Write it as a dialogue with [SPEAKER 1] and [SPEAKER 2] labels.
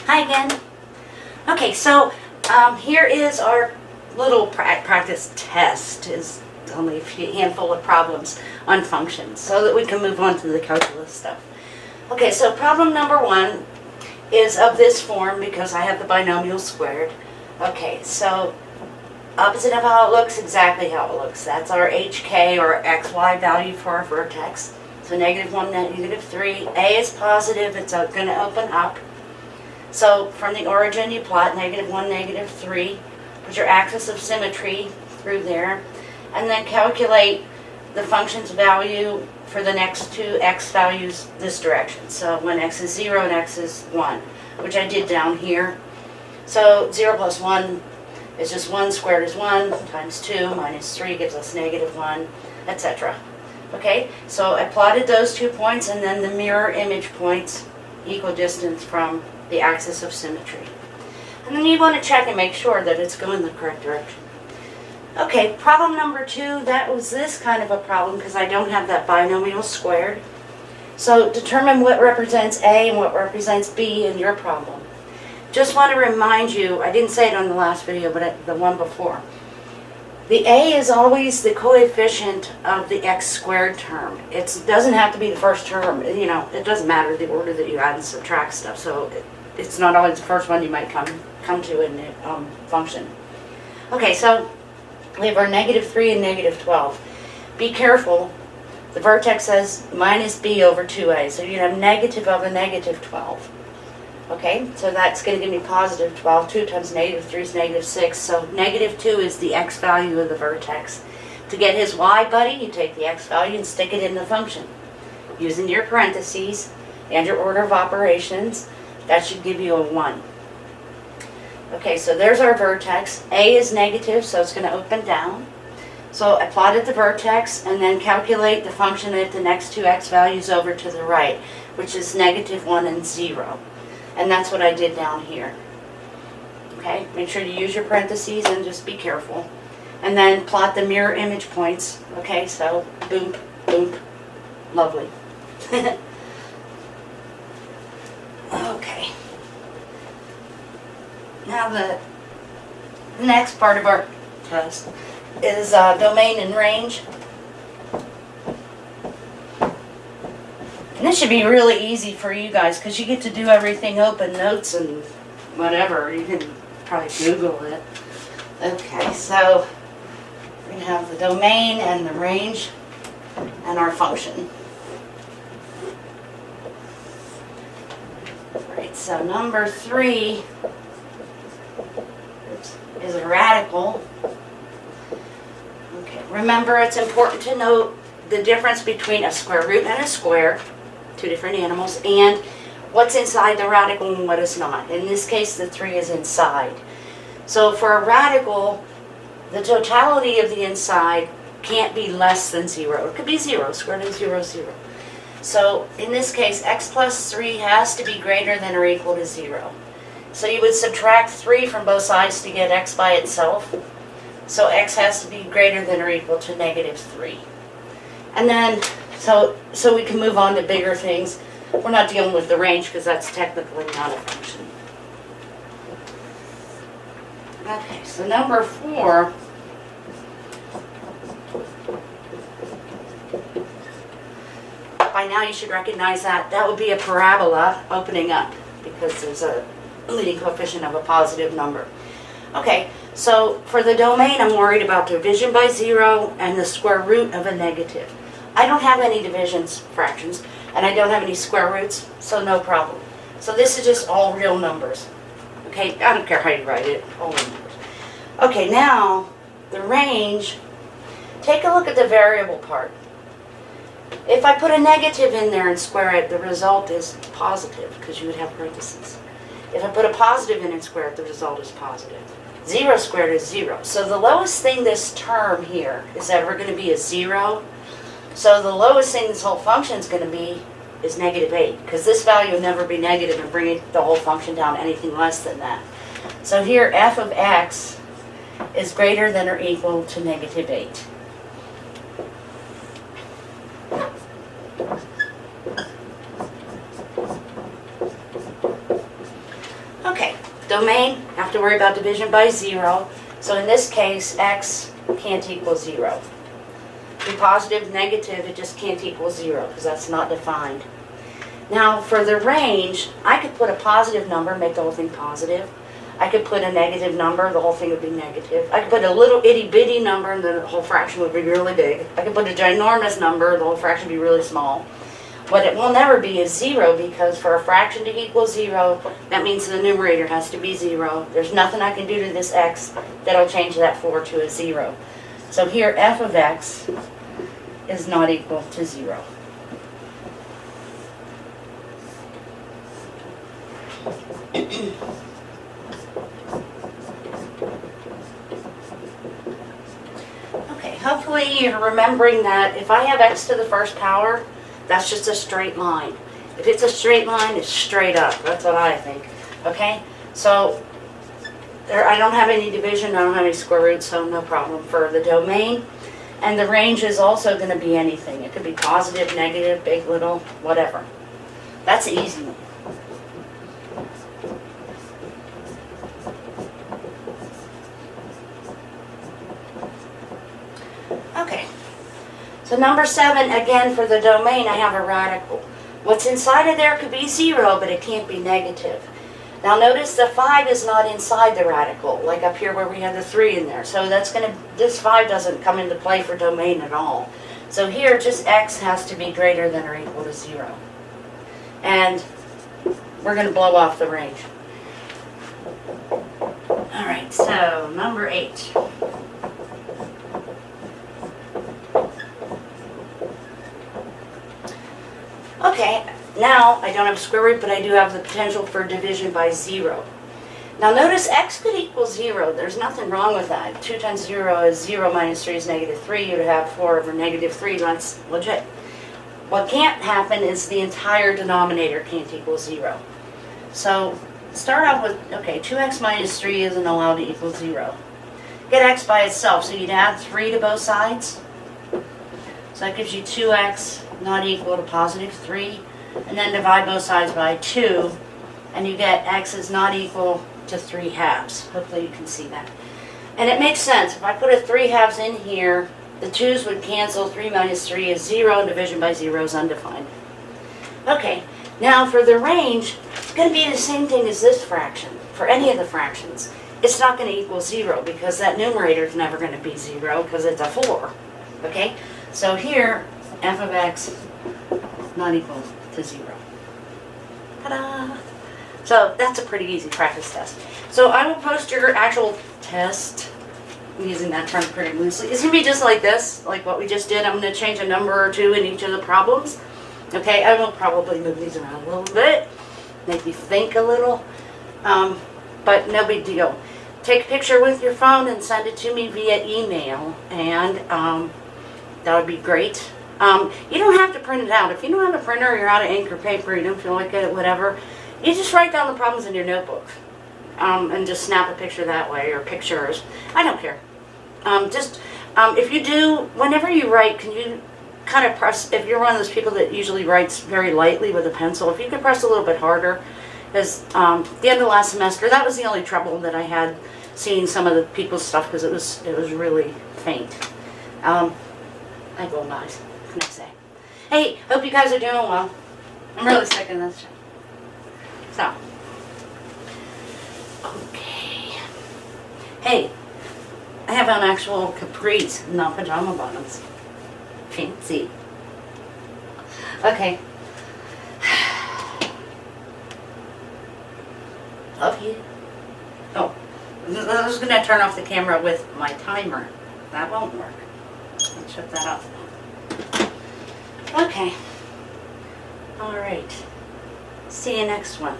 [SPEAKER 1] Hi again. Okay, so here is our little practice test. Is only a handful of problems on functions so that we can move on to the calculus stuff. Okay, so problem number 1 is of this form because I have the binomial squared. Okay, so opposite of how it looks, exactly how it looks. That's our HK or XY value for our vertex. So -1, -3. A is positive, it's going to open up. So from the origin you plot -1, -3, put your axis of symmetry through there, and then calculate the function's value for the next two x values this direction. So when x is 0 and x is 1, which I did down here. So 0 plus 1 is just 1 squared is 1 times 2 minus 3 gives us -1, etc. Okay, so I plotted those 2 points and then the mirror image points equidistant from the axis of symmetry. And then you want to check and make sure that it's going the correct direction. Okay, problem number 2, that was this kind of a problem because I don't have that binomial squared. So determine what represents A and what represents B in your problem. Just want to remind you, I didn't say it on the last video, but the one before. The A is always the coefficient of the x squared term. It doesn't have to be the first term. You know, it doesn't matter the order that you add and subtract stuff. So it's not always the first one you might come to in the function. Okay, so we have our -3 and -12. Be careful. The vertex says minus b over 2a, so you have negative of a -12. Okay, so that's going to give me positive 12. 2 times -3 is -6. So -2 is the x value of the vertex. To get his y buddy, you take the x value and stick it in the function. Using your parentheses and your order of operations, that should give you a 1. Okay, so there's our vertex. A is negative, so it's going to open down. So I plotted the vertex and then calculate the function at the next two x values over to the right, which is -1 and 0. And that's what I did down here. Okay, make sure you use your parentheses and just be careful. And then plot the mirror image points. Okay, so boom, boom, lovely. Okay. Now the next part of our test is domain and range. And this should be really easy for you guys because you get to do everything open notes and whatever. You can probably Google it. Okay, so we're going to have the domain and the range and our function. Alright, so number 3 is a radical. Okay, remember it's important to note the difference between a square root and a square, two different animals, and what's inside the radical and what is not. In this case, the 3 is inside. So for a radical, the totality of the inside can't be less than 0. It could be 0, square root of 0, 0. So in this case, x plus 3 has to be greater than or equal to 0. So you would subtract 3 from both sides to get x by itself. So x has to be greater than or equal to -3. And then, so we can move on to bigger things. We're not dealing with the range because that's technically not a function. Okay, so number 4. By now you should recognize that. That would be a parabola opening up because there's a leading coefficient of a positive number. Okay, so for the domain I'm worried about division by 0 and the square root of a negative. I don't have any divisions, fractions, and I don't have any square roots, so no problem. So this is just all real numbers. Okay, I don't care how you write it, all real numbers. Okay, now the range, take a look at the variable part. If I put a negative in there and square it, the result is positive because you would have parentheses. If I put a positive in and square it, the result is positive. 0 squared is 0. So the lowest thing this term here is ever going to be a 0. So the lowest thing this whole function is going to be is -8 because this value will never be negative and bring the whole function down anything less than that. So here f of x is greater than or equal to -8. Domain, have to worry about division by 0. So in this case, x can't equal 0. Be positive, negative, it just can't equal 0 because that's not defined. Now for the range, I could put a positive number, make the whole thing positive. I could put a negative number, the whole thing would be negative. I could put a little itty bitty number and the whole fraction would be really big. I could put a ginormous number, the whole fraction would be really small. What it will never be is 0, because for a fraction to equal 0, that means the numerator has to be 0. There's nothing I can do to this x that'll change that 4 to a 0. So here f of x is not equal to 0. Okay, hopefully you're remembering that if I have x to the first power, that's just a straight line. If it's a straight line, it's straight up. That's what I think. Okay? So, I don't have any division, I don't have any square roots, so no problem for the domain. And the range is also going to be anything. It could be positive, negative, big, little, whatever. That's an easy one. Okay. So number 7, again for the domain, I have a radical. What's inside of there could be 0, but it can't be negative. Now notice the 5 is not inside the radical, like up here where we had the 3 in there. So this 5 doesn't come into play for domain at all. So here, just x has to be greater than or equal to 0. And we're going to blow off the range. All right, so number 8. Okay, now I don't have a square root, but I do have the potential for division by 0. Now notice x could equal 0. There's nothing wrong with that. 2 times 0 is 0 minus 3 is negative 3. You'd have 4 over negative 3. That's legit. What can't happen is the entire denominator can't equal 0. So start off with, okay, 2x minus 3 isn't allowed to equal 0. Get x by itself, so you'd add 3 to both sides. So that gives you 2x not equal to positive 3. And then divide both sides by 2. And you get x is not equal to 3 halves. Hopefully you can see that. And it makes sense. If I put a 3 halves in here, the 2's would cancel. 3 minus 3 is 0. And division by 0 is undefined. Okay, now for the range, it's going to be the same thing as this fraction. For any of the fractions, it's not going to equal 0 because that numerator is never going to be 0 because it's a 4. Okay, so here, f of x not equal to 0. Ta-da! So that's a pretty easy practice test. So I will post your actual test, I'm using that term pretty loosely. It's going to be just like this, like what we just did. I'm going to change a number or two in each of the problems. Okay, I will probably move these around a little bit, make you think a little, but no big deal. Take a picture with your phone and send it to me via email, and that would be great. You don't have to print it out. If you don't have a printer, you're out of ink or paper, you don't feel like it, whatever, you just write down the problems in your notebook and just snap a picture that way, or pictures. I don't care. If you do, whenever you write, can you kind of press, if you're one of those people that usually writes very lightly with a pencil, if you could press a little bit harder, because the end of last semester, that was the only trouble that I had seeing some of the people's stuff, because it was really faint. I go nice. What can I say? Hey, hope you guys are doing well. I'm really sick of this. So, okay. Hey, I have on actual capris, not pajama bottoms. Fancy. Okay. Love you. Oh, I was going to turn off the camera with my timer. That won't work. Let's shut that off. Okay. All right. See you next one.